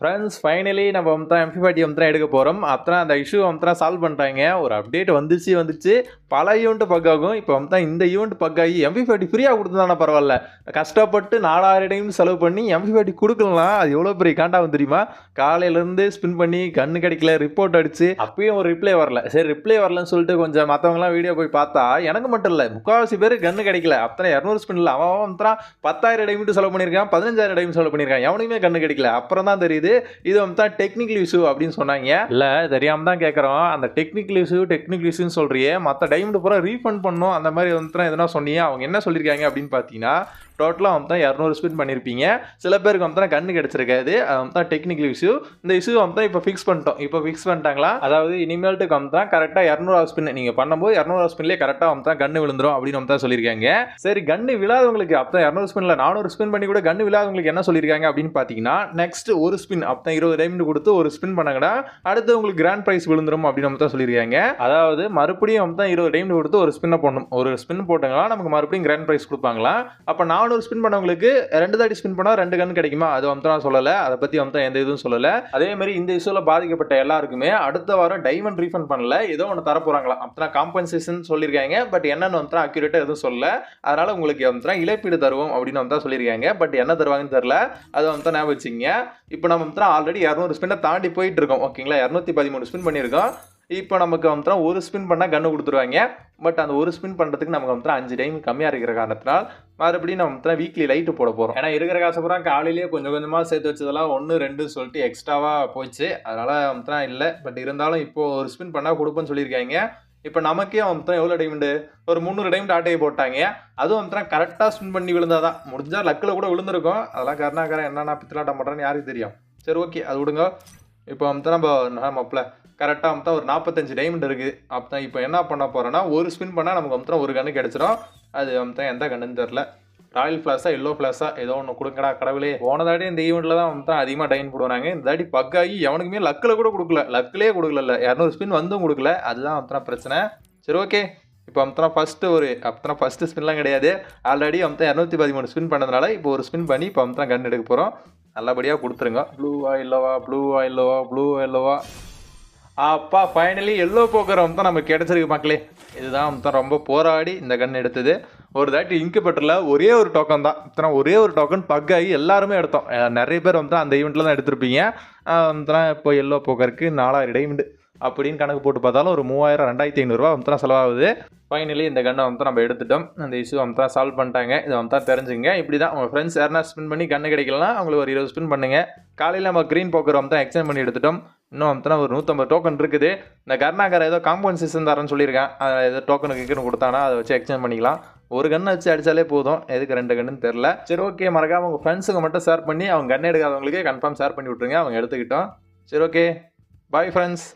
Friends finally நம்ம M50 எடுக்க போகிறோம். அப்புறம் அந்த இஷ்யூ சால்வ் பண்ணிட்டாங்க. ஒரு அப்டேட் வந்துச்சு பல ஈவெண்ட் பக் ஆகும். இப்போ இந்த ஈவெண்ட் பக் ஆகி M50 ஃப்ரீயாக கொடுத்துதானே பரவாயில்ல. கஷ்டப்பட்டு 4000 டைம் செலவு பண்ணி M50 கொடுக்கலாம். அது எவ்வளோ பெரிய காண்டாகும் தெரியுமா? காலையிலேருந்து ஸ்பின் பண்ணி கண்ணு கிடைக்கல, ரிப்போர்ட் அடிச்சு அப்பயும் ஒரு ரிப்ளை வரல. சரி ரிப்ளை வரலன்னு சொல்லிட்டு கொஞ்சம் மற்றவங்களாம் வீடியோ போய் பார்த்தா எனக்கு மட்டும் இல்லை, முக்கால்வாசி பேர் கண்ணு கிடைக்கல. அப்புறம் 200 ஸ்பின் இல்லை, அவன் 10,000 டைம் செலவு பண்ணியிருக்கான், 15,000 டைம் செலவு பண்ணியிருக்கான், எவனுக்குமே கண்ணு கிடைக்கல. அப்புறம் தான் தெரியுது இது டெக்னிக்கல் இஷ்யூ அப்படின்னு சொன்னாங்க. இல்ல தெரியாம தான் கேட்கறோம். அந்த டெக்னிக்கல் இஷ்யூன்னு சொல்றியே, மற்ற டைம் பூரா ரீஃபண்ட் பண்ணும் அந்த மாதிரி எதனா சொன்னீங்க. அவங்க என்ன சொல்லியிருக்காங்க அப்படின்னு பார்த்தீங்கன்னா, டோட்டலாக 200 ஸ்பின் பண்ணியிருப்பீங்க. சில பேருக்கு கண்ணு கிடச்சிருக்காது. அது டெக்னிக்கல் இஷ்யூ. இந்த இஷ்யூ இப்போ ஃபிக்ஸ் பண்ணிட்டோம். இப்போ ஃபிக்ஸ் பண்ணிட்டாங்களா, அதாவது இனிமேல்ட்டுக்கு கரெக்டாக 200 ஸ்பின் நீங்கள் பண்ணும்போது 200 ஸ்பின்லேயே கரெக்டாக கண்ணு விழுந்துரும் அப்படின்னு சொல்லியிருக்காங்க. சரி கண்ணு விழாதவங்களுக்கு 200 ஸ்பின்ல 400 ஸ்பின் பண்ணி கூட கண்ணு விழாதவங்களுக்கு என்ன சொல்லியிருக்காங்க அப்படின்னு பார்த்தீங்கன்னா, நெக்ஸ்ட் ஒரு ஸ்பின் 20 டைமண்ட் கொடுத்து ஒரு ஸ்பின் பண்ணாங்கன்னா அடுத்து உங்களுக்கு கிராண்ட் பிரைஸ் விழுந்துரும் அப்படின்னு சொல்லியிருக்காங்க. அதாவது மறுபடியும் 20 டைமண்ட் கொடுத்து ஒரு ஸ்பின்னை போடணும். ஒரு ஸ்பின் போட்டாங்களா நமக்கு மறுபடியும் கிராண்ட் பிரைஸ் கொடுப்பாங்களா. அப்போ 400 ஸ்பின் பண்ணவங்களுக்கு 2 தாட்டி ஸ்பின் பண்ணால் 2 கன் கிடைக்குமா? அது நான் சொல்லலை. அதை பற்றி எந்த இதுவும் சொல்லலை. அதே மாதிரி இந்த இஷ்யூவில் பாதிக்கப்பட்ட எல்லாருக்குமே அடுத்த வாரம் டைமண்ட் ரீஃபண்ட் பண்ணல, ஏதோ ஒன்று தர போகிறாங்களா. காம்பன்சேஷன் சொல்லியிருக்காங்க. பட் என்னன்னு அக்யூரேட்டாக எதுவும் சொல்லல. அதனால உங்களுக்கு இழப்பீடு தருவோம் அப்படின்னு சொல்லியிருக்காங்க. பட் என்ன தருவாங்கன்னு தெரியல. அதை ஞாபகம் வச்சுங்க. இப்போ நம்ம ஆல்ரெடி 200 ஸ்பின்னை தாண்டி போயிட்டு இருக்கோம். ஓகேங்களா, 213 ஸ்பின் பண்ணியிருக்கோம். இப்போ நமக்கு ஒரு ஸ்பின் பண்ணால் கன்று கொடுத்துருவாங்க. பட் அந்த ஒரு ஸ்பின் பண்ணுறதுக்கு நமக்கு 5 டைம் கம்மியாக இருக்கிற காரணத்தினால் மறுபடியும் நம்ம வீக்லி லைட்டு போட போகிறோம். ஏன்னா இருக்கிற காசு பூரா காலையிலேயே கொஞ்சம் கொஞ்சமாக சேர்த்து வச்சதெல்லாம் 1 2 சொல்லிட்டு எக்ஸ்ட்ராவாக போச்சு. அதனால் இல்லை. பட் இருந்தாலும் இப்போ ஒரு ஸ்பின் பண்ணால் கொடுப்பேன்னு சொல்லியிருக்காங்க. இப்போ நமக்கே எவ்வளோ டைமண்டு, ஒரு 300 டைமண்ட் ஆட்டையை போட்டாங்க. அதுவும் கரெக்டாக ஸ்பின் பண்ணி விழுந்தாதான். முடிஞ்சால் லக்கில் கூட விழுந்திருக்கும். அதெல்லாம் கருணாகரன் என்னென்ன பித்தலாட்டம் பண்ணுறேன்னு யாருக்கு தெரியும். சரி ஓகே, அது விடுங்க. இப்போ நம்ம கரெக்டாக ஒரு 45 டைமண்ட் இருக்குது. இப்போ என்ன பண்ண போகிறோன்னா, ஒரு ஸ்பின் பண்ணால் நமக்கு ஒரு கன்று கிடச்சிரும். அது எந்த கண்ணுன்னு தெரில. ராயல் ஃப்ளாஷா எல்லோ ஃப்ளாஷா ஏதோ ஒன்று கொடுங்கடா கடவுளே. போன தாடி இந்த ஈவெண்ட்டில் தான் அதிகமாக டைன் போடுவாங்க. இந்த தாடி பக்காகி எவனுக்குமே லக்கில் கூட கொடுக்கல. லக்கிலே கொடுக்கல. 200 ஸ்பின் வந்தும் கொடுக்கல. அதுதான் பிரச்சனை. சரி ஓகே, இப்போ ஃபஸ்ட்டு ஸ்பின்லாம் கிடையாது. ஆல்ரெடி 213 ஸ்பின் பண்ணதுனால இப்போ ஒரு ஸ்பின் பண்ணி இப்போ கன் எடுக்க போகிறோம். நல்லபடியாக கொடுத்துருங்க. ப்ளூவா இல்லோவா. அப்பா ஃபைனலி எல்லோ போக்கர் நமக்கு கிடச்சிருக்கு மக்களே. இதுதான் ரொம்ப போராடி இந்த கன் எடுத்தது. ஒரு தாட்டி இன்குபேட்டரில் ஒரே ஒரு டோக்கன் தான். ஒரே ஒரு டோக்கன் பக் ஆகி எல்லாருமே எடுத்தோம். நிறைய பேர் அந்த ஈவெண்ட்டில் தான் எடுத்திருப்பீங்க. இப்போ எல்லோ போக்கருக்கு 4000 டைமண்டு அப்படின்னு கணக்கு போட்டு பார்த்தாலும் ஒரு 3000 2500 செலவாகுது. ஃபைனலி இந்த கண்ணை நம்ம எடுத்துட்டோம். அந்த இஷ்யூ சால்வ் பண்ணிட்டாங்க. இதை தெரிஞ்சுங்க. இப்படி தான் உங்கள் ஃப்ரெண்ட்ஸ் யாருனா ஸ்பின் பண்ணி கண்ணு கிடைக்கலாம், அவங்களுக்கு ஒரு 20 ஸ்பின் பண்ணுங்க. காலையில் நம்ம க்ரீன் போக்கர் எக்ஸ்சேஞ்ச் பண்ணி எடுத்துட்டோம். இன்னும் ஒரு 150 டோக்கன் இருக்குது. இந்த கர்நாகர் ஏதோ காம்பன்சேஷன் தரேன்னு சொல்லியிருக்கேன். அதை ஏதோ டோக்கனுக்கு கொடுத்தானா அதை வச்சு எக்ஸ்சேஞ்ச் பண்ணிக்கலாம். ஒரு கண்ணை வச்சு அடித்தாலே போதும். எதுக்கு 2 கண்ணுன்னு தெரில. சரி ஓகே, மறக்காமல் உங்கள் ஃப்ரெண்ட்ஸுங்க மட்டும் ஷேர் பண்ணி அவங்க கண்ணு எடுக்காதவங்களுக்கு கன்ஃபார்ம் ஷேர் பண்ணி விட்ருங்க. அவங்க எடுத்துக்கிட்டோம். சரி ஓகே, பாய் ஃப்ரெண்ட்ஸ்.